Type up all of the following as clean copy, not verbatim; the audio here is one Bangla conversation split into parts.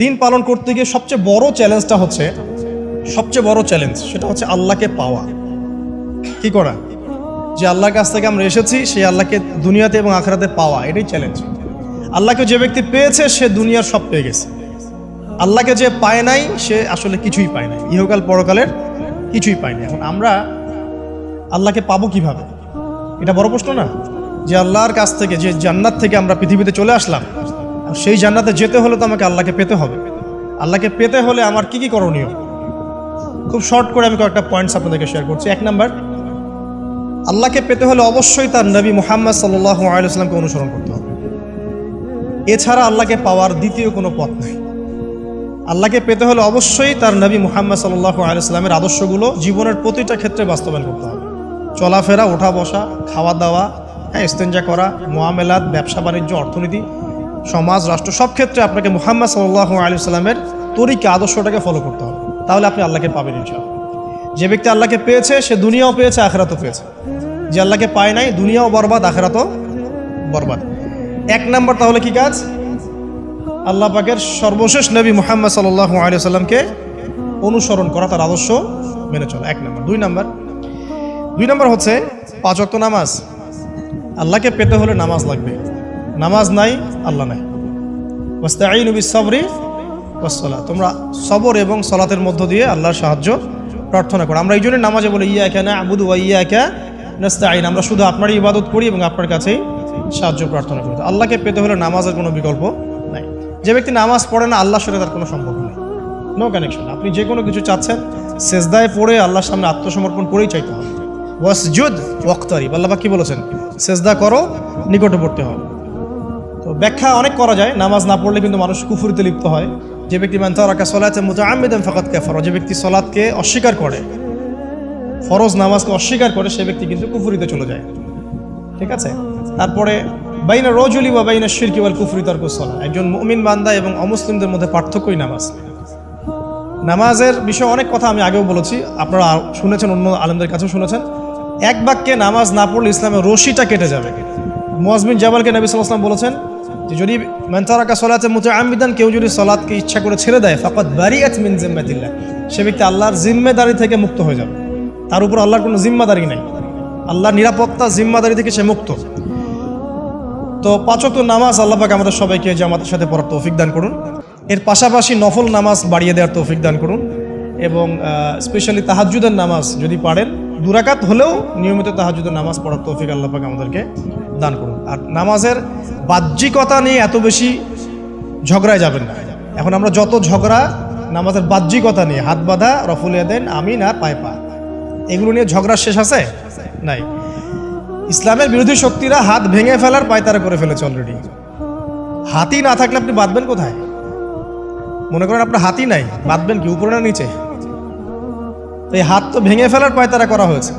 দিন পালন করতে গিয়ে সবচেয়ে বড় চ্যালেঞ্জ সেটা হচ্ছে আল্লাহকে পাওয়া। কি করা? যে আল্লাহর কাছ থেকে আমরা এসেছি সেই আল্লাহকে দুনিয়াতে এবং আখিরাতে পাওয়া, এটাই চ্যালেঞ্জ। আল্লাহকে যে ব্যক্তি পেয়েছে সে দুনিয়ার সব পেয়ে গেছে। আল্লাহকে যে পায় নাই সে আসলে কিছুই পায় নাই, ইহকাল পরকালের কিছুই পায় নাই। এখন আমরা আল্লাহকে পাবো কিভাবে? এটা বড় প্রশ্ন না? যে আল্লাহর কাছ থেকে, যে জান্নাত থেকে আমরা পৃথিবীতে চলে আসলাম, সেই জান্নাতে যেতে হলে তো আমাকে আল্লাহকে পেতে হবে। আল্লাহকে পেতে হলে আমার কি কি করণীয়? খুব শর্ট করে আমি কয়েকটা পয়েন্টস আপনাদেরকে শেয়ার করছি। 1 নাম্বার, আল্লাহকে পেতে হলে অবশ্যই তার নবী মুহাম্মদ সাল্লাল্লাহু আলাইহি ওয়াসাল্লামকে অনুসরণ করতে হবে। এছাড়া আল্লাহকে পাওয়ার দ্বিতীয় কোনো পথ নাই। আল্লাহকে পেতে হলে অবশ্যই তার নবী মুহাম্মদ সাল্লাল্লাহু আলাইহি ওয়াসাল্লামের আদর্শগুলো জীবনের প্রতিটা ক্ষেত্রে বাস্তবায়ন করতে হবে। চলাফেরা, ওঠা বসা, খাওয়া দাওয়া, ইস্তেঞ্জা করা, মুআমালাত, ব্যবসা বাণিজ্য, অর্থনীতি, সমাজ, রাষ্ট্র, সব ক্ষেত্রে আপনাকে মুহাম্মদ সাল্লাল্লাহু আলাইহি ওয়াসাল্লামের তরিকা, আদর্শটাকে ফলো করতে হবে। তাহলে আপনি আল্লাহকে পাবেন ইনশাআল্লাহ। যে ব্যক্তি আল্লাহকে পেয়েছে সে দুনিয়াও পেয়েছে, আখিরাতও পেয়েছে। যে আল্লাহকে পায় নাই, দুনিয়াও বরবাদ, আখিরাতও বরবাদ। 1 নাম্বার তাহলে কি কাজ? আল্লাহ পাকের সর্বশেষ নবী মুহাম্মদ সাল্লাল্লাহু আলাইহি ওয়াসাল্লামকে অনুসরণ করা, তার আদর্শ মেনে চলা। 1 নাম্বার। 2 নাম্বার হচ্ছে 5 ওয়াক্ত নামাজ। আল্লাহকে পেতে হলে নামাজ লাগবে। নামাজ নাই, আল্লাহ নাই। ওয়াস্তাঈনু বিস-সাবরি ওয়াস-সালাত, তোমরা সবর এবং সালাতের মধ্য দিয়ে আল্লাহর সাহায্য প্রার্থনা করো। আমরা এই জন্য নামাজে বলি ইয়াকা না'বুদু ওয়া ইয়াকা নাস্তাঈন, আমরা শুধু আপনারই ইবাদত করি এবং আপনার কাছেই সাহায্য প্রার্থনা করি। আল্লাহকে পেতে হলে নামাজের কোনো বিকল্প নাই। যে ব্যক্তি নামাজ পড়ে না, আল্লাহর সাথে তার কোনো সম্পর্ক নেই, নো কানেকশন। আপনি যে কোনো কিছু চাচ্ছেন, সেজদায় পড়ে আল্লাহর সামনে আত্মসমর্পণ করেই চাইতে হবে। ওয়াসজুদ ওয়াক্তারিব, আল্লাহ পাক কি বলেছেন? সেজদা করো, নিকটবর্তী হও। তো ব্যাখ্যা অনেক করা যায়। নামাজ না পড়লে কিন্তু মানুষ কুফরিতে লিপ্ত হয়। যে ব্যক্তি মান তারাকা সালাতান মুতাআম্মিদান ফাকাদ কাফারা, যে ব্যক্তি সালাতকে অস্বীকার করে, ফরজ নামাজকে অস্বীকার করে, সে ব্যক্তি কিন্তু কুফরিতে চলে যায়। ঠিক আছে? তারপরে বাইনা রাজুলি ওয়া বাইনা শিরকি ওয়াল কুফরি তারকুস সালাহ, একজন মুমিন বান্দা এবং অমুসলিমদের মধ্যে পার্থক্যই নামাজ। নামাজের বিষয়ে অনেক কথা আমি আগেও বলেছি, আপনারা শুনেছেন, অন্য আলেমদের কাছেও শুনেছেন। এক বাক্যে নামাজ না পড়লে ইসলামের রশিটা কেটে যাবে। মুআয বিন জাবালকে নবী সাল্লাল্লাহু আলাইহি ওয়াসাল্লাম বলেছেন যে যদি মান তারাকা সালাতান মুতাআম্মিদান, কেউ যদি সালাতকে ইচ্ছা করে ছেড়ে দেয়, ফাকাদ বারিআত মিন জিম্মাতিল্লাহ, সে ব্যক্তি আল্লাহর জিম্মেদারি থেকে মুক্ত হয়ে যাবে। তার উপর আল্লাহর কোনো জিম্মাদারি নাই, আল্লাহর নিরাপত্তা, জিম্মাদারি থেকে সে মুক্ত। তো 5 ওয়াক্ত নামাজ আল্লাহ পাক আমাদের সবাইকে জামাতের সাথে পড়ার তৌফিক দান করুন। এর পাশাপাশি নফল নামাজ বাড়িয়ে দেওয়ার তৌফিক দান করুন, এবং স্পেশালি তাহাজ্জুদের নামাজ যদি পারেন, 2 রাকাত হলেও নিয়মিত তাহাজ্জুদের নামাজ পড়ার তৌফিক আল্লাহ পাক আমাদেরকে দান করুন। আর নামাজের বাহ্যিকতা নিয়ে এত বেশি ঝগড়ায় যাবেন না। এখন আমরা যত ঝগড়া নামাজের বাহ্যিকতা নিয়ে, হাত বাঁধা, রফুল ইয়াদাইন, আমিন আর পায়ে পা, এগুলো নিয়ে ঝগড়া শেষ আছে? নাই। ইসলামের বিরোধী শক্তিরা হাত ভেঙে ফেলার পায়তারা করে ফেলেছে অলরেডি। হাতই না থাকলে আপনি বাঁধবেন কোথায়? মনে করেন আপনার হাতই নাই, বাঁধবেন কি উপরে না নিচে? তো এই হাত তো ভেঙে ফেলার পায়তারা করা হয়েছে।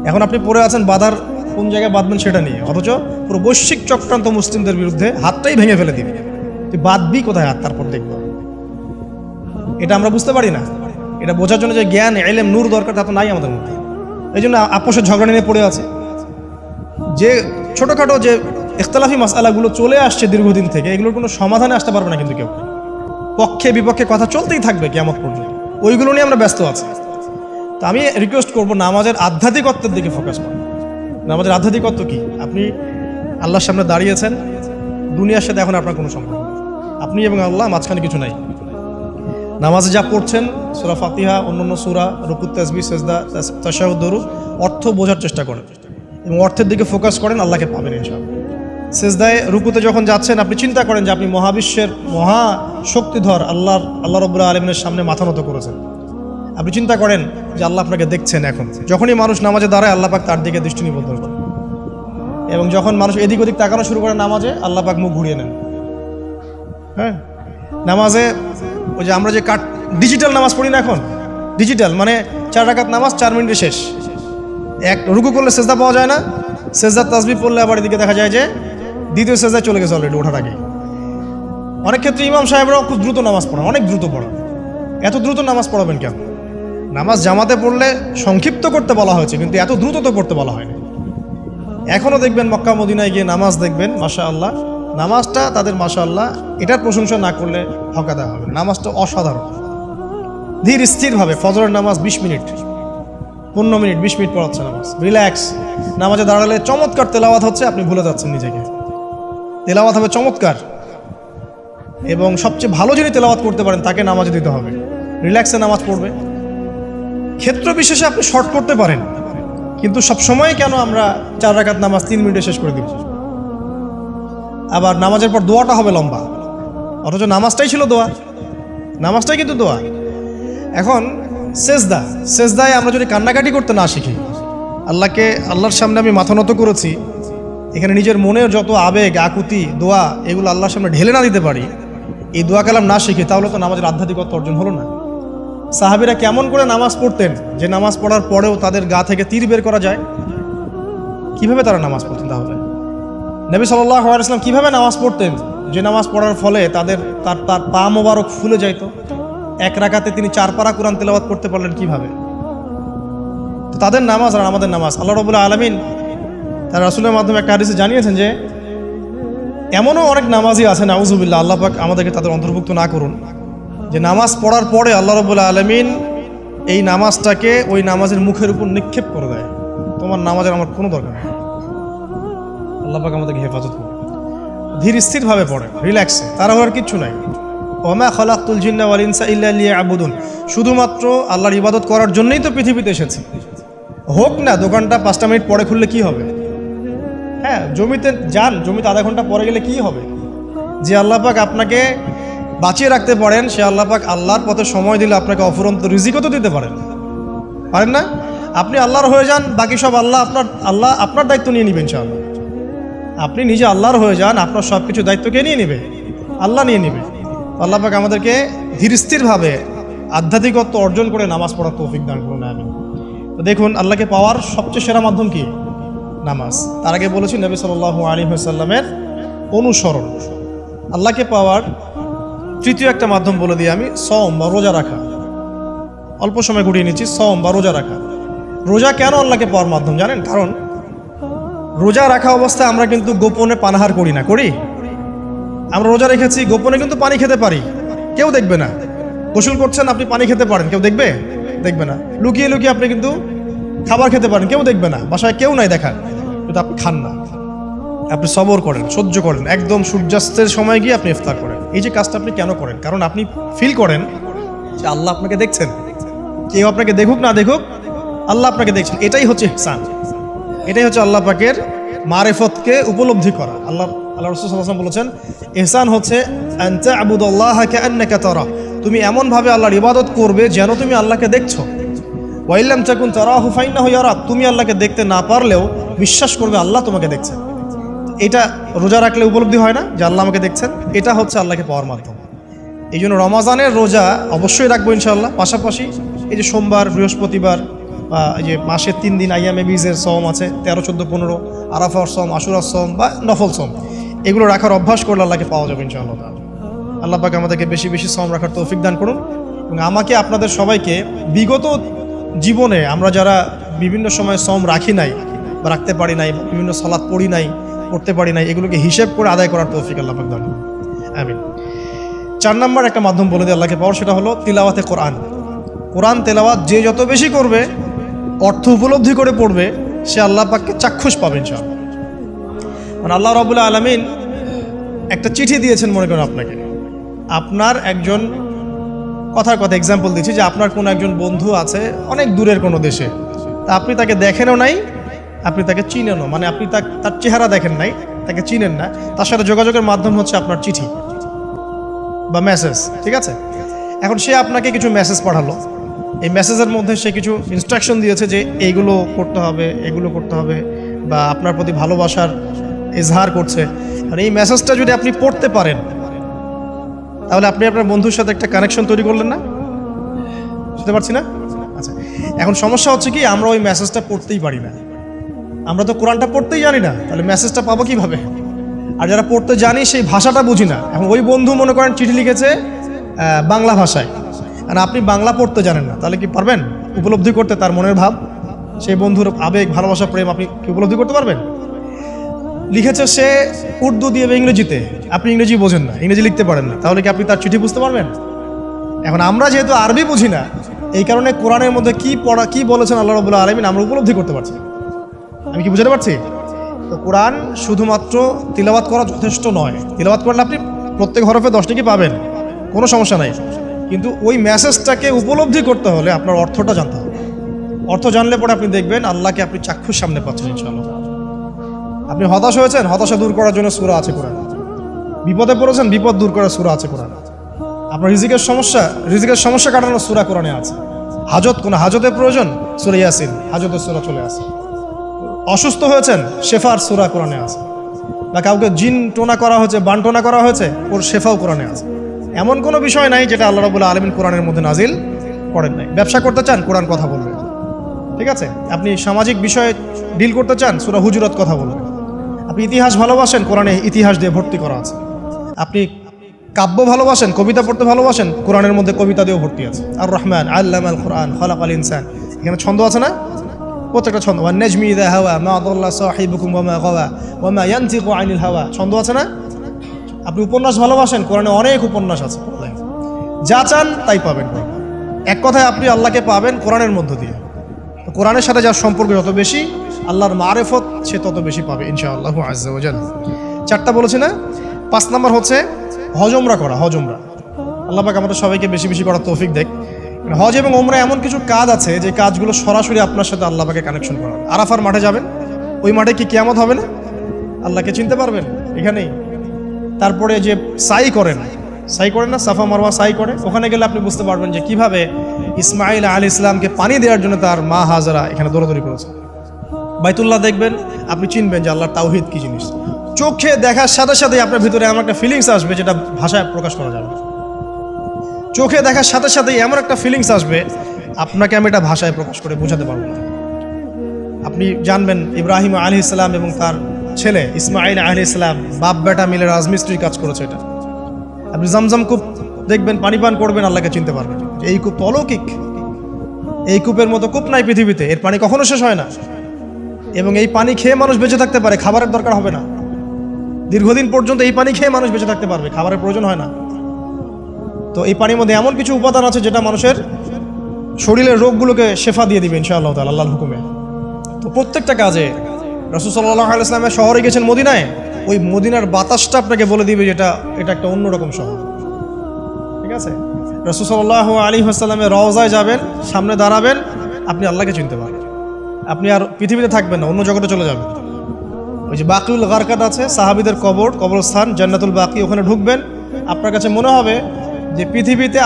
এখন আপনি পড়ে আছেন বাঁধার কোন জায়গায় বাঁধবেন সেটা নিয়ে, অথচ পুরো বৈশ্বিক চক্রান্ত মুসলিমদের বিরুদ্ধে হাতটাই ভেঙে ফেলে দিবি। তুই বাঁধবি কোথায় হাত? তারপর দেখবো। এটা আমরা বুঝতে পারি না। এটা বোঝার জন্য যে জ্ঞান, ইলম, নূর দরকার, তা তো নাই আমাদের মধ্যে। এই জন্য আপোষের ঝগড়া নিয়ে পড়ে আছে। যে ছোটোখাটো যে ইখতিলাফি মাসআলাগুলো চলে আসছে দীর্ঘদিন থেকে, এগুলোর কোনো সমাধানে আসতে পারবে না কিন্তু কেউ। পক্ষে বিপক্ষে কথা চলতেই থাকবে কিয়ামত পর্যন্ত, ওইগুলো নিয়ে আমরা ব্যস্ত আছি। তো আমি রিকোয়েস্ট করবো নামাজের আধ্যাত্মিকত্বের দিকে ফোকাস করুন। নামাজের আধ্যাত্মিকত্ব কি? আপনি আল্লাহর সামনে দাঁড়িয়েছেন, দুনিয়ার সাথে এখন আপনার কোনো সম্পর্ক নেই, আপনি এবং আল্লাহ, মাঝখানে কিছু নাই। নামাজে যা পড়ছেন, সূরা ফাতিহা, অন্যান্য সূরা, রুকু, তাসবিহ, সিজদা, তাশাহুদ, দুরূদ, অর্থ বোঝার চেষ্টা করেন এবং অর্থের দিকে ফোকাস করেন, আল্লাহকে পাবেন ইনশাআল্লাহ। সিজদায়, রুকুতে যখন যাচ্ছেন, আপনি চিন্তা করেন যে আপনি মহাবিশ্বের মহা শক্তিধর আল্লাহ রাব্বুল আলামিনের সামনে মাথা নত করেছেন। আপনি চিন্তা করেন যে আল্লাহ আপনাকে দেখছেন। এখন যখনই মানুষ নামাজে দাঁড়ায়, আল্লাহ পাক তার দিকে দৃষ্টি নিবদ্ধ করেন, এবং যখন মানুষ এদিক ওদিক তাকানো শুরু করে নামাজে, আল্লাহ পাক মুখ ঘুরিয়ে নেন। হ্যাঁ, নামাজে ওই যে আমরা যে ডিজিটাল নামাজ পড়ি না, এখন ডিজিটাল মানে 4 রাকাত নামাজ 4 মিনিটে শেষ। এক রুকু করলে সেজদা পাওয়া যায় না, সেজদার তাসবিহ পড়লে আবার এদিকে দেখা যায় যে দ্বিতীয় সেজদায় চলে গেছে অলরেডি ওঠার আগে। অনেক ক্ষেত্রে ইমাম সাহেবরাও খুব দ্রুত নামাজ পড়ান, অনেক দ্রুত পড়ান। এত দ্রুত নামাজ পড়াবেন কেন? নামাজ জামাতে পড়লে সংক্ষিপ্ত করতে বলা হয়েছে, কিন্তু এত দ্রুত তো পড়তে বলা হয়নি। এখনও দেখবেন মক্কা মদিনায় গিয়ে নামাজ দেখবেন, মাশাআল্লাহ, নামাজটা তাদের মাশাআল্লাহ এটার প্রশংসা না করলে হকা দেওয়া হবে। নামাজটা অসাধারণ, ধীর স্থিরভাবে ফজরের নামাজ 20 মিনিট 15 মিনিট 20 মিনিট পড়াচ্ছে নামাজ, রিল্যাক্স। নামাজে দাঁড়ালে চমৎকার তেলাওয়াত হচ্ছে, আপনি ভুলে যাচ্ছেন নিজেকে। তেলাওয়াত হবে চমৎকার, এবং সবচেয়ে ভালো যিনি তেলাওয়াত করতে পারেন তাকে নামাজে দিতে হবে। রিল্যাক্সে নামাজ পড়বে। ক্ষেত্র বিশেষে আপনি শর্ট করতে পারেন, কিন্তু সবসময় কেন আমরা 4 রাকাত নামাজ 3 মিনিটে শেষ করে দিব? আবার নামাজের পর দোয়াটা হবে লম্বা, অথচ নামাজটাই ছিল দোয়া, নামাজটাই কিন্তু দোয়া। এখন সেজদায় আমরা যদি কান্নাকাটি করতে না শিখি, আল্লাহর সামনে আমি মাথা নত করেছি, এখানে নিজের মনের যত আবেগ আকুতি দোয়া এগুলো আল্লাহর সামনে ঢেলে না দিতে পারি, এই দোয়া কালাম না শিখি, তাহলে তো নামাজের আধ্যাত্মিকতা অর্জন হলো না। সাহাবীরা কেমন করে নামাজ পড়তেন যে নামাজ পড়ার পরেও তাদের গা থেকে তীর বের করা যায়? কিভাবে তারা নামাজ পড়তেন? তাহলে নবী সাল্লাল্লাহু আলাইহি ওয়াসাল্লাম কিভাবে নামাজ পড়তেন যে নামাজ পড়ার ফলে তার পা মোবারক ফুলে যাইত? 1 রাকাতে তিনি 4 পারা কোরআন তেলাওয়াত করতে পারলেন কিভাবে? তো তাদের নামাজ আর আমাদের নামাজ, আল্লাহ রাব্বুল আলামিন তার রাসূলের মাধ্যমে একটা হাদিসে জানিয়েছেন যে এমনও অনেক নামাজি আছে, নাউযুবিল্লাহ, আল্লাহ পাক আমাদেরকে তাদের অন্তর্ভুক্ত না করুন, যে নামাজ পড়ার পরে আল্লাহ রাব্বুল আলামিন এই নামাজটাকে ওই নামাজের মুখের উপর নিক্ষেপ করে দেয়। তোমার নামাজের আমার কোনো দরকার নেই। আল্লাহ পাক আমাদেরকে হেফাজত করুন। ধীর স্থিরভাবে পড়ে, রিল্যাক্সে, তারা হওয়ার কিচ্ছু নাই। ওমা খালাকতুল জিন্না ওয়াল ইনসা ইল্লা লিয়াবুদুন, শুধুমাত্র আল্লাহর ইবাদত করার জন্যই তো পৃথিবীতে এসেছি। হোক না দোকানটা 5টা মিনিট পরে খুললে কি হবে? হ্যাঁ, জমিতে যান, জমিতে আধা ঘন্টা পরে গেলে কি হবে? যে আল্লাহ পাক আপনাকে বাঁচিয়ে রাখতে পারেন, সে আল্লাহ পাক আল্লাহর পথে সময় দিলে আপনাকে অফুরন্ত রিজিকও তো দিতে পারেন না? আপনি আল্লাহর হয়ে যান, বাকি সব আল্লাহ আপনার দায়িত্ব নিয়ে নেবেন ইনশাআল্লাহ। আপনি নিজে আল্লাহর হয়ে যান, আপনার সব কিছু দায়িত্ব কে নিয়ে নেবে? আল্লাহ নিয়ে নেবে। আল্লাহ পাক আমাদেরকে ধীর স্থিরভাবে আধ্যাত্মিকত্ব অর্জন করে নামাজ পড়ার তৌফিক দান করুন, আমিন। তো দেখুন, আল্লাহকে পাওয়ার সবচেয়ে সেরা মাধ্যম কি? নামাজ। তার আগে বলেছি নবী সাল্লাল্লাহু আলাইহি ওয়াসাল্লামের অনুসরণ। আল্লাহকে পাওয়ার তৃতীয় একটা মাধ্যম বলে দিই আমি, সওম বা রোজা রাখা। অল্প সময় ঘুরিয়ে নিচ্ছি, সওম বা রোজা রাখা। রোজা কেন আল্লাহকে পাওয়ার মাধ্যম জানেন? কারণ রোজা রাখা অবস্থায় আমরা কিন্তু গোপনে পানাহার করি না, করি? আমরা রোজা রেখেছি, গোপনে কিন্তু পানি খেতে পারি, কেউ দেখবে না। গোসল করছেন, আপনি পানি খেতে পারেন, কেউ দেখবে না। লুকিয়ে লুকিয়ে আপনি কিন্তু খাবার খেতে পারেন, কেউ দেখবে না, বাসায় কেউ নাই দেখার, কিন্তু আপনি খান না। আপনি সবর করেন, সহ্য করেন, একদম সূর্যাস্তের সময় গিয়ে আপনি ইফতার করেন। এই যে কাজটা আপনি কেন করেন? কারণ আপনি ফিল করেন যে আল্লাহ আপনাকে দেখছেন। কেউ আপনাকে দেখুক না দেখুক, আল্লাহ আপনাকে দেখছেন। এটাই হচ্ছে ইহসান, এটাই হচ্ছে আল্লাহ পাকের মারিফতকে উপলব্ধি করা। আল্লাহ রাসূল সাল্লাল্লাহু আলাইহি ওয়াসাল্লাম বলেছেন, ইহসান হচ্ছে আন তা'বুদাল্লাহা কাআন্নাকা তারা, তুমি এমনভাবে আল্লাহর ইবাদত করবে যেন তুমি আল্লাহকে দেখছো। ওয়া ইল্লাম তাকুন তারাহু ফাইন্নাহু ইয়ারাক, তুমি আল্লাহকে দেখতে না পারলেও বিশ্বাস করবে আল্লাহ তোমাকে দেখছেন। এটা রোজা রাখলে উপলব্ধি হয় না যে আল্লাহ আমাকে দেখছেন? এটা হচ্ছে আল্লাহকে পাওয়ার মাধ্যম। এই জন্য রমাজানের রোজা অবশ্যই রাখবো ইনশাআল্লাহ। পাশাপাশি এই যে সোমবার, বৃহস্পতিবার, বা এই যে মাসের 3 দিন আইয়ামে বীজের সওম আছে, 13, 14, 15, আরাফার সওম, আশুরার সওম বা নফল সওম, এগুলো রাখার অভ্যাস করলে আল্লাহকে পাওয়া যাবে ইনশাআল্লাহ। আল্লাহ পাক আমাদেরকে বেশি বেশি সওম রাখার তৌফিক দান করুন। এবং আমাকে, আপনাদের সবাইকে বিগত জীবনে আমরা যারা বিভিন্ন সময় সওম রাখি নাই বা রাখতে পারি নাই, বিভিন্ন সালাত পড়তে পারি নাই, এগুলোকে হিসেব করে আদায় করার তৌফিক আল্লাহ পাক দান করুন, আমিন। 4 নম্বর একটা মাধ্যম বলে দিই আল্লাহকে পাওয়ার, সেটা হলো তিলাওয়াতে কোরআন তেলাওয়াত যে যত বেশি করবে, অর্থ উপলব্ধি করে পড়বে, সে আল্লাহ পাককে চাক্ষুষ পাবে ইনশাআল্লাহ। মানে আল্লাহ রাব্বুল আলামিন একটা চিঠি দিয়েছেন, মনে করেন আপনাকে, আপনার একজন কথার কথা এক্সাম্পল দিচ্ছি, যে আপনার কোনো একজন বন্ধু আছে অনেক দূরের কোনো দেশে, তা আপনি তাকে দেখেনও নাই, আপনি তাকে চিনেনও, মানে আপনি তার চেহারা দেখেন নাই, তাকে চিনেন না, তার সাথে যোগাযোগের মাধ্যম হচ্ছে আপনার চিঠি বা মেসেজ, ঠিক আছে? এখন সে আপনাকে কিছু মেসেজ পাঠালো, এই মেসেজের মধ্যে সে কিছু ইনস্ট্রাকশন দিয়েছে যে এইগুলো করতে হবে, এগুলো করতে হবে, বা আপনার প্রতি ভালোবাসার ইজহার করছে। আর এই মেসেজটা যদি আপনি পড়তে পারেন, তাহলে আপনি আপনার বন্ধুর সাথে একটা কানেকশন তৈরি করলেন না? বুঝতে পারছি না? আচ্ছা, এখন সমস্যা হচ্ছে কি, আমরা ওই মেসেজটা পড়তেই পারি না। আমরা তো কোরআনটা পড়তেই জানি না, তাহলে মেসেজটা পাবো কিভাবে? আর যারা পড়তে জানি সেই ভাষাটা বুঝি না। এখন ওই বন্ধু মনে করেন চিঠি লিখেছে বাংলা ভাষায়, আর আপনি বাংলা পড়তে জানেন না, তাহলে কি পারবেন উপলব্ধি করতে তার মনের ভাব, সেই বন্ধুর আবেগ, ভালোবাসা, প্রেম আপনি কি উপলব্ধি করতে পারবেন? লিখেছে সে উর্দু দিয়ে বা ইংরেজিতে, আপনি ইংরেজি বোঝেন না, ইংরেজি লিখতে পারেন না, তাহলে কি আপনি তার চিঠি বুঝতে পারবেন? এখন আমরা যেহেতু আরবি বুঝি না, এই কারণে কোরআনের মধ্যে কি বলেছেন আল্লাহ রাব্বুল আলামিন আমরা উপলব্ধি করতে পারছি। আমি কি বুঝাতে পারছি? তো কোরআন শুধুমাত্র তিলাওয়াত করা যথেষ্ট নয়। তিলাওয়াত করলে আপনি প্রত্যেক হরফে 10 টাকা পাবেন, কোনো সমস্যা নাই, কিন্তু ওই মেসেজটাকে উপলব্ধি করতে হলে আপনার অর্থটা জানতে হবে। অর্থ জানলে পরে আপনি দেখবেন আল্লাহকে আপনি চাক্ষুর সামনে পাচ্ছেন ইনশাআল্লাহ। আপনি হতাশ হয়েছেন, হতাশা দূর করার জন্য সূরা আছে কোরআন। বিপদে পড়েছেন, বিপদ দূর করার সূরা আছে কোরআন। আপনার রিজিকের সমস্যা কাটানোর সূরা কোরআনে আছে। কোনো হাজতের প্রয়োজন, সূরা ইয়াসিন, হাজতের সূরা চলে আসে। অসুস্থ হয়েছেন, শেফার সূরা কোরআনে আছে। বা কাউকে জিন টোনা করা হয়েছে, বানটোনা করা হয়েছে, ওর শেফাও কোরআনে আছে। এমন কোনো বিষয় নাই যেটা আল্লাহ রাব্বুল আলামিন কোরআনের মধ্যে নাজিল করেন নাই। ব্যবসা করতে চান, কোরআন কথা বলবে, ঠিক আছে? আপনি সামাজিক বিষয়ে ডিল করতে চান, সূরা হুজুরাত কথা বলবে। আপনি ইতিহাস ভালোবাসেন, কোরআনে ইতিহাস দিয়ে ভর্তি করা আছে। আপনি কাব্য ভালোবাসেন, কবিতা পড়তে ভালোবাসেন, কোরআনের মধ্যে কবিতা দিয়েও ভর্তি আছে। আর রহমান আল্লামাল কোরআন খালাকাল ইনসান, এখানে ছন্দ আছে না? প্রত্যেকটা ছন্দ, ওয়ান নাজমি ইযা হাওয়া মা দাল্লা সাহিবুকুম ওয়া মা গাওয়া ওয়া মা ইয়ানতিকু আনিল হাওয়া, ছন্দ আছে না? আপনি উপন্যাস ভালোবাসেন, কোরআনে অনেক উপন্যাস আছে। যা চান তাই পাবেন। এক কথায় আপনি আল্লাহকে পাবেন কোরআনের মধ্য দিয়ে। তো কোরআনের সাথে যার সম্পর্ক যত বেশি, আল্লাহর মারেফত সে তত বেশি পাবে ইনশাআল্লাহু আজ্জা ওয়া জাল। 4টা বলেছি না? 5 নাম্বার হচ্ছে হজ ওমরা করা। হজ ওমরা আল্লাহ পাক আমাদের সবাইকে বেশি বেশি করার তৌফিক দেখ। হজ এবং ওমরা এমন কিছু কাজ আছে যে কাজগুলো সরাসরি আপনার সাথে আল্লাহ পাকে কানেকশন করা। আরাফার মাঠে যাবেন, ওই মাঠে কি কিয়ামত হবে না? আল্লাহকে চিনতে পারবেন এখানেই। তারপরে যে সাই করেন না, সাফা মারওয়া সাই করে, ওখানে গেলে আপনি বুঝতে পারবেন যে কিভাবে ইসমাইল আলাইহিস সালামকে পানি দেওয়ার জন্য তার মা হাজারা এখানে দৌড়াদৌড়ি করেছে। বাইতুল্লাহ দেখবেন, আপনি চিনবেন যে আল্লাহর তাওহীদ কি জিনিস। চোখে দেখার সাথে সাথে আপনার ভিতরে এমন একটা ফিলিংস আসবে যেটা ভাষায় প্রকাশ করা যাবে। চোখে দেখার সাথে সাথেই এমন একটা ফিলিংস আসবে, আপনাকে আমি এটা ভাষায় প্রকাশ করে বোঝাতে পারবো না। আপনি জানবেন ইব্রাহিম আলাইহিস সালাম এবং তার ছেলে ইসমাইল আলাইহিস সালাম বাপ বেটা মিলে রাজমিস্ত্রির কাজ করেছে। এটা আপনি জামজাম কূপ দেখবেন, পানি পান করবেন, আল্লাহকে চিনতে পারবেন। এই কূপ তো অলৌকিক, এই কূপের মতো কূপ নাই পৃথিবীতে, এর পানি কখনো শেষ হয় না। এবং এই পানি খেয়ে মানুষ বেঁচে থাকতে পারে, খাবারের দরকার হবে না। দীর্ঘদিন পর্যন্ত এই পানি খেয়ে মানুষ বেঁচে থাকতে পারবে, খাবারের প্রয়োজন হয় না। তো এই পানির মধ্যে এমন কিছু উপাদান আছে যেটা মানুষের শরীরের রোগগুলোকে শেফা দিয়ে দিবে ইনশাআল্লাহ তাআলা আল্লাহর হুকুমে। তো প্রত্যেকটা কাজে রাসূল সাল্লাল্লাহু আলাইহি ওয়াসাল্লাম শহরে গেছেন মদিনায়, ওই মদিনার বাতাসটা আপনাকে বলে দিবে যেটা এটা একটা অন্যরকম শহর, ঠিক আছে? রাসূল সাল্লাল্লাহু আলাইহি ওয়াসাল্লামের রওজায় যাবেন, সামনে দাঁড়াবেন, আপনি আল্লাহকে চিনতে পারবেন। আপনি আর পৃথিবীতে থাকবেন না, অন্য জগতে চলে যাবেন। ওই যে বাকিউল গারকাত আছে, সাহাবীদের কবরস্থান জান্নাতুল বাকি, ওখানে ঢুকবেন, আপনার কাছে মনে হবে যে পৃথিবীটা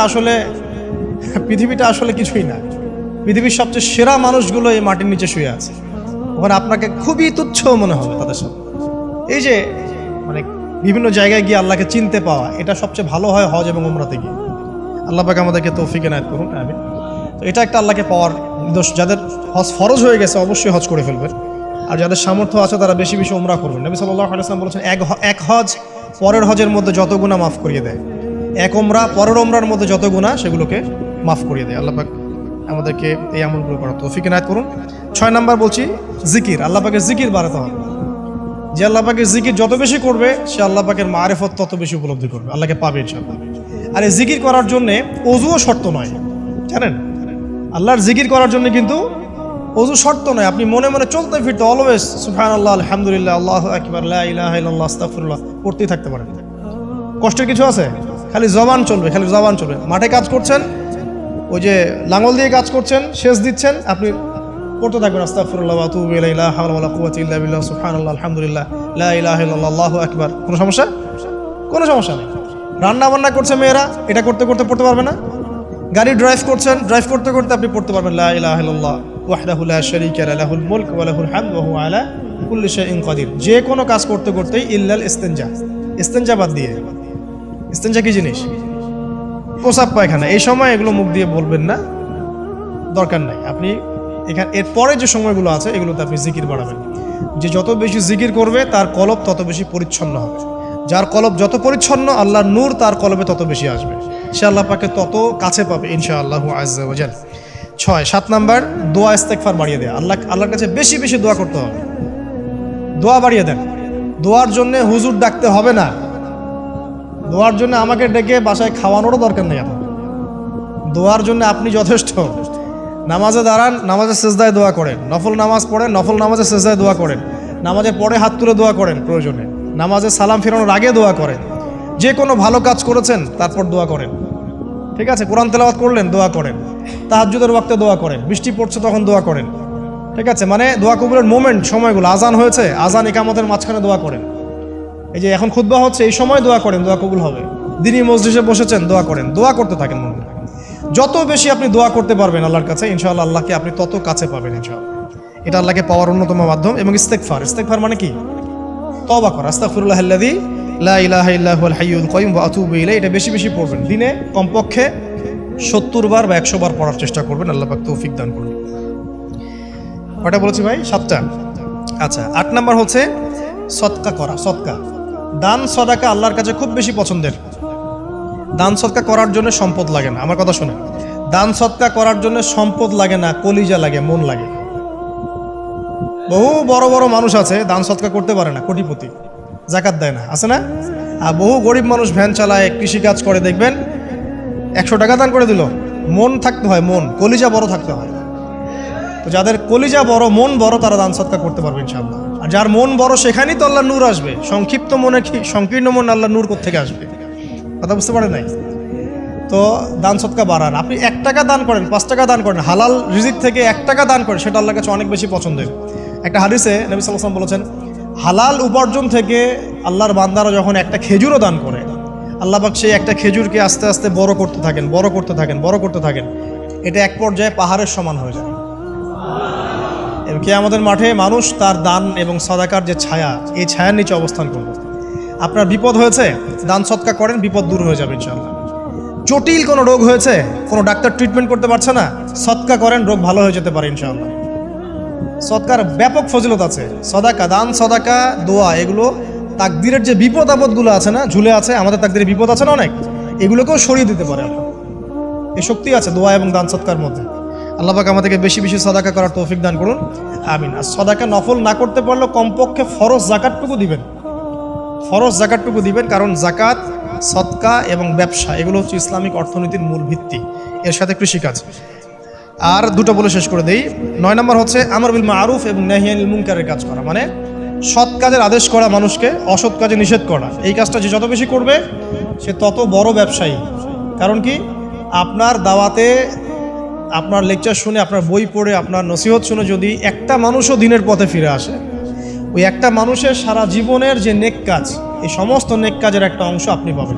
আসলে কিছুই না। পৃথিবীর সবচেয়ে সেরা মানুষগুলো এই মাটির নিচে শুয়ে আছে, ওখানে আপনাকে খুবই তুচ্ছ মনে হবে তাদের সাথে। এই যে মানে বিভিন্ন জায়গায় গিয়ে আল্লাহকে চিনতে পাওয়া, এটা সবচেয়ে ভালো হয় হজ এবং উমরাতে গিয়ে। আল্লাহ পাক আমাদেরকে তৌফিক এনায়েত করুন, আমিন। তো এটা একটা আল্লাহকে পাওয়ার নিদর্শন। যাদের হজ ফরজ হয়ে গেছে অবশ্যই হজ করে ফেলবেন, আর যাদের সামর্থ্য আছে তারা বেশি বেশি উমরা করবেন। নবী সাল্লাল্লাহু আলাইহি ওয়াসাল্লাম বলেছেন, এক হজ পরের হজের মধ্যে যত গুনাহ মাফ করিয়ে দেয়, এক উমরা পরের উমরার মধ্যে যত গুনাহ সেগুলোকে মাফ করিয়ে দেয়। আল্লাহ পাক আমাদেরকে এই আমলগুলো করার তৌফিক এনায়েত করুন। 6 নাম্বার বলছি জিকির। আল্লাহ পাকের জিকির বাড়াতে হবে। যে আল্লাহ পাকের জিকির যত বেশি করবে, সে আল্লাহ পাকের মারিফত তত বেশি উপলব্ধি করবে, আল্লাহকে পাবে ইনশাআল্লাহ। আর এই জিকির করার জন্য ওযুও শর্ত নয়, জানেন? আল্লাহর জিকির করার জন্য কিন্তু ওযু শর্ত নয়। আপনি মনে মনে চলতে ফিরতে অলওয়েজ সুবহানাল্লাহ, আলহামদুলিল্লাহ, আল্লাহু আকবার, লা ইলাহা ইল্লাল্লাহ, আস্তাগফিরুল্লাহ পড়তেই থাকতে পারেন। কষ্টের কিছু আছে? খালি জবান চলবে। মাঠে কাজ করছেন, ওই যে লাঙল দিয়ে কাজ করছেন, সেচ দিচ্ছেন, আপনি পড়তে থাকবেন আস্তাগফিরুল্লাহ ওয়া আতুবু ইলাইহি, লা হাওলা ওয়ালা কুওয়াতা ইল্লা বিল্লাহ, সুবহানাল্লাহ, আলহামদুলিল্লাহ, লা ইলাহা ইল্লাল্লাহ, আল্লাহু আকবার। কোনো সমস্যা নেই। রান্না বান্না করছে মেয়েরা, এটা করতে করতে পড়তে পারবে না? গাড়ি ড্রাইভ করতে করতে আপনি পড়তে পারবেন লা ইলাহা ইল্লাল্লাহ ওয়াহদাহু লা শারীকা লাহু, লাহুল মুলক ওয়া লাহুল হামদ ওয়া হুয়া আলা কুল্লি শাইইন কাদির। যে কোনো কাজ করতে করতেই ইল্লাল ইস্তেনজা বাদ দিয়ে। ইস্তেনজা কি জিনিস? প্রসাব পায়খানা। এই সময় এগুলো মুখ দিয়ে বলবেন না, দরকার নাই। আপনি এখানে এরপরে যে সময়গুলো আছে এগুলোতে আপনি জিকির বাড়াবেন। যে যত বেশি জিকির করবে তার কলব তত বেশি পরিচ্ছন্ন হবে। যার কলব যত পরিচ্ছন্ন, আল্লাহর নূর তার কলবে তত বেশি আসবে, সে আল্লাহ পাকে তত কাছে পাবে ইনশাআল্লাহু আজ্জা ওয়া জাল। 7 নাম্বার দোয়া ইস্তেগফার বাড়িয়ে দেয়া। আল্লাহর কাছে বেশি বেশি দোয়া করতে হবে। দোয়া বাড়িয়ে দেন। দোয়ার জন্য হুজুর ডাকতে হবে না, দোয়ার জন্য আমাকে ডেকে বাসায় খাওয়ানোরও দরকার নেই। আপনার দোয়ার জন্য আপনি যথেষ্ট। নামাজে দাঁড়ান, নামাজের সেজদায় দোয়া করেন, নফল নামাজ পড়েন, নফল নামাজের সেজদায় দোয়া করেন, নামাজে পরে হাত তুলে দোয়া করেন, প্রয়োজনে নামাজে সালাম ফেরানোর আগে দোয়া করেন, যে কোনো ভালো কাজ করেছেন তারপর দোয়া করেন, ঠিক আছে? কোরআন তেলাওয়াত করলেন, দোয়া করেন, তাহাজ্জুদের ওয়াক্তে দোয়া করেন, বৃষ্টি পড়ছে তখন দোয়া করেন, ঠিক আছে? মানে দোয়া কবুলের মোমেন্ট, সময়গুলো, আজান হয়েছে, আজান ইকামতের মাঝখানে দোয়া করেন, এই যে এখন খুতবা হচ্ছে এই সময় দোয়া করেন, দোয়া কবুল হবে। দিনই মসজিদে বসেছেন, দোয়া করেন, দোয়া করতে থাকেন। মনে যত বেশি আপনি দোয়া করতে পারবেন আল্লাহর কাছে, ইনশাআল্লাহ আল্লাহকে আপনি তত কাছে পাবেন ইনশাআল্লাহ। এটা আল্লাহকে পাওয়ার অন্যতম মাধ্যম। এবং ইস্তেগফার, ইস্তেগফার মানে কি? তওবা করা। আস্তাগফিরুল্লাহাল্লাযী লা ইলাহা ইল্লা হুয়াল হাইয়ুল কাইয়ুম ওয়া আতুবু ইলাইহি। এটা বেশি বেশি পড়বেন, দিনে কমপক্ষে 70 বার বা 100 বার পড়ার চেষ্টা করবেন। আল্লাহ পাক তৌফিক দান করুন। কয়টা বলেছি ভাই? 7টা। আচ্ছা, 8 নাম্বার হচ্ছে সদকা করা। সদকা, দান সদাকা আল্লাহর কাছে খুব বেশি পছন্দের। দান সদকা করার জন্য সম্পদ লাগে না, আমার কথা শুনে। দান সদকা করার জন্য সম্পদ লাগে না, কলিজা লাগে, মন লাগে। বহু বড় বড় মানুষ আছে দান সদকা করতে পারে না, কোটিপতি, যাকাত দেয় না, আছে না? আর বহু গরিব মানুষ ভ্যান চালায়, কৃষিকাজ করে, দেখবেন 100 টাকা দান করে দিল। মন থাকতে হয়, মন, কলিজা বড় থাকতে হয়। তো যাদের কলিজা বড়, মন বড়, তারা দান সদকা করতে পারবে ইনশাআল্লাহ। আর যার মন বড় সেখানেই তো আল্লাহ নূর আসবে। সংক্ষিপ্ত মনে কি, সংকীর্ণ মন আল্লাহ নূর কোত্থেকে আসবে? কথা বুঝতে পারেন নাই? তো দান সদকা বাড়ান। আপনি 1 টাকা দান করেন, 5 টাকা দান করেন, হালাল রিজিক থেকে 1 টাকা দান করেন, সেটা আল্লাহর কাছে অনেক বেশি পছন্দের। একটা হাদিসে নবী সাল্লাল্লাহু আলাইহি ওয়াসাল্লাম বলেছেন, হালাল উপার্জন থেকে আল্লাহর বান্দারা যখন একটা খেজুরও দান করে, আল্লাহ পাক সেই একটা খেজুরকে আস্তে আস্তে বড় করতে থাকেন, বড় করতে থাকেন, বড় করতে থাকেন। এটা এক পর্যায়ে পাহাড়ের সমান হয়ে যায়। এবং কিয়ামতের মাঠে মানুষ তার দান এবং সাদাকার যে ছায়া, এই ছায়ার নিচে অবস্থান করবে। আপনার বিপদ হয়েছে, দান সদকা করেন, বিপদ দূর হয়ে যাবে ইনশাআল্লাহ। জটিল কোনো রোগ হয়েছে, কোনো ডাক্তার ট্রিটমেন্ট করতে পারছে না, সদকা করেন, রোগ ভালো হয়ে যেতে পারে ইনশাআল্লাহ। সদকার ব্যাপক ফজিলত আছে। সদাকা, দান সদাকা, দোয়া, এগুলো তাকদিরের যে বিপদ আপদগুলো আছে না, ঝুলে আছে, আমাদের তাকদিরে বিপদ আছে না অনেক, এগুলোকেও সরিয়ে দিতে পারে আল্লাহ। এই শক্তি আছে দোয়া এবং দান সদকার মধ্যে। আল্লাহ পাক আমাদেরকে বেশি বেশি সদাকা করার তৌফিক দান করুন, আমিন। আর সদাকা নফল না করতে পারলেও কমপক্ষে ফরজ জাকাতটুকু দিবেন, ফরজ জাকাতটুকু দিবেন। কারণ জাকাত, সদকা এবং ব্যবসা, এগুলো হচ্ছে ইসলামিক অর্থনীতির মূল ভিত্তি, এর সাথে কৃষিকাজ। আর দুটো বলে শেষ করে দেই। 9 নম্বর হচ্ছে আমর বিল মারুফ এবং নাহি আনিল মুনকারের কাজ করা, মানে সৎ কাজের আদেশ করা, মানুষকে অসৎ কাজে নিষেধ করা। এই কাজটা যে যত বেশি করবে সে তত বড় ব্যবসায়ী। কারণ কি, আপনার দাওয়াতে, আপনার লেকচার শুনে, আপনার বই পড়ে, আপনার নসিহত শুনে যদি একটা মানুষও দিনের পথে ফিরে আসে, ওই একটা মানুষের সারা জীবনের যে নেক কাজ, এই সমস্ত নেক কাজের একটা অংশ আপনি পাবেন।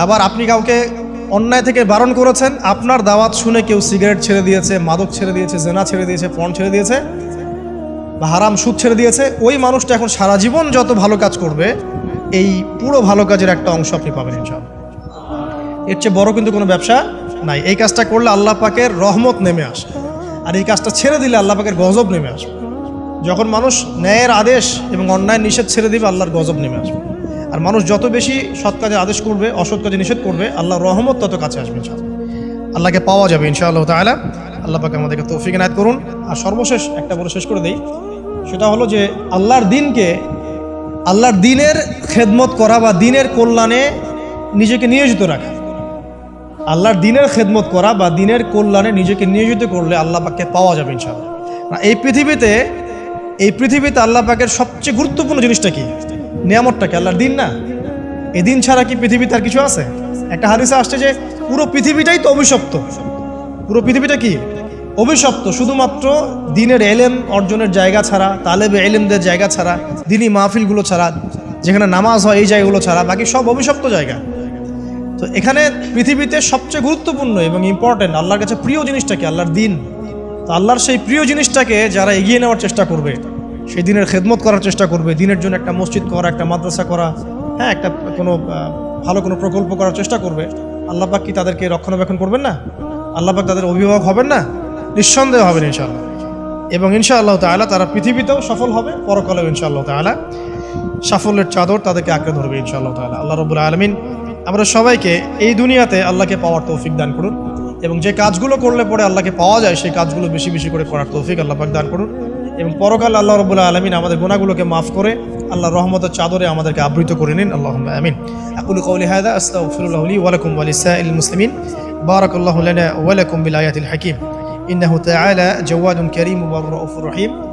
আবার আপনি কাউকে অন্যায় থেকে বারণ করেছেন, আপনার দাওয়াত শুনে কেউ সিগারেট ছেড়ে দিয়েছে, মাদক ছেড়ে দিয়েছে, জেনা ছেড়ে দিয়েছে, পর্ন ছেড়ে দিয়েছে, বা হারাম সুদ ছেড়ে দিয়েছে, ওই মানুষটা এখন সারা জীবন যত ভালো কাজ করবে, এই পুরো ভালো কাজের একটা অংশ আপনি পাবেন ইনশাআল্লাহ। এর চেয়ে বড় কিন্তু কোনো ব্যবসা নাই। এই কাজটা করলে আল্লাহ পাকের রহমত নেমে আসে, আর এই কাজটা ছেড়ে দিলে আল্লাহ পাকের গজব নেমে আসবে। যখন মানুষ ন্যায়ের আদেশ এবং অন্যায় নিষেধ ছেড়ে দিবে, আল্লাহর গজব নেমে আসবে। আর মানুষ যত বেশি সৎ কাজে আদেশ করবে, অসৎ কাজে নিষেধ করবে, আল্লাহর রহমত তত কাছে আসবে ইনশাআল্লাহ। আল্লাহকে পাওয়া যাবে ইনশাআল্লাহ তাআলা। আল্লাহ পাক আমাদেরকে তৌফিক এনায়েত করুন। আর সর্বশেষ একটা বলে শেষ করে দেই, সেটা হলো যে আল্লাহর দিনকে, আল্লাহর দিনের খেদমত করা বা দিনের কল্যাণে নিজেকে নিয়োজিত রাখা। আল্লাহর দিনের খেদমত করা বা দিনের কল্যাণে নিজেকে নিয়োজিত করলে আল্লাহ পাককে পাওয়া যাবে ইনশাআল্লাহ। এই পৃথিবীতে আল্লাহ পাকের সবচেয়ে গুরুত্বপূর্ণ জিনিসটা কি? নিয়ামতটা কি? আল্লাহর দিন না? এই দিন ছাড়া কি পৃথিবীতে আর কিছু আছে? একটা হাদিসে আসছে যে পুরো পৃথিবীটাই তো অভিশপ্ত। পুরো পৃথিবীটা কি? অভিশপ্ত। শুধুমাত্র দিনের এলেম অর্জনের জায়গা ছাড়া, তালেবে এলেমদের জায়গা ছাড়া, দিনী মাহফিলগুলো ছাড়া, যেখানে নামাজ হয় এই জায়গাগুলো ছাড়া, বাকি সব অভিশপ্ত জায়গা। তো এখানে পৃথিবীতে সবচেয়ে গুরুত্বপূর্ণ এবং ইম্পর্টেন্ট, আল্লাহর কাছে প্রিয় জিনিসটা কি? আল্লাহর দিন। তো আল্লাহর সেই প্রিয় জিনিসটাকে যারা এগিয়ে নেওয়ার চেষ্টা করবে, সেই দিনের খেদমত করার চেষ্টা করবে, দিনের জন্য একটা মসজিদ করা, একটা মাদ্রাসা করা, হ্যাঁ, একটা কোনো ভালো কোনো প্রকল্প করার চেষ্টা করবে, আল্লাহ পাক কি তাদেরকে রক্ষণাবেক্ষণ করবেন না? আল্লাহ পাক তাদের অভিভাবক হবেন না? নিঃসন্দেহে হবেন ইনশাআল্লাহ। এবং ইনশাআল্লাহ তাআলা তারা পৃথিবীতেও সফল হবে, পরকালেও ইনশাআল্লাহ তাআলা সাফল্যের চাদর তাদেরকে আঁকড়ে ধরবে ইনশাআল্লাহ তাআলা। আল্লাহ রাব্বুল আলামিন আমরা সবাইকে এই দুনিয়াতে আল্লাহকে পাওয়ার তৌফিক দান করুন, এবং যে কাজগুলো করলে পরে আল্লাহকে পাওয়া যায় সেই কাজগুলো বেশি বেশি করে করার তৌফিক আল্লাহ পাক দান করুন। এবং পরকাল আল্লাহ রাব্বুল আলামিন আমাদের গুনাহগুলোকে মাফ করে আল্লাহর রহমতের চাদরে আমাদেরকে আবৃত করে নিন। আল্লাহুম্মা আমিন। আকুলু কওলি হাযা আস্তাগফিরুল্লাহ লি ওয়া লাকুম ওয়া লিসাইরিল মুসলিমিন। বারাকাল্লাহু লানা ওয়া লাকুম বিল আয়াতিল হাকীম। ইন্নাহু তাআলা জাওয়াদুন কারীম ওয়া রাউফুর রহিম।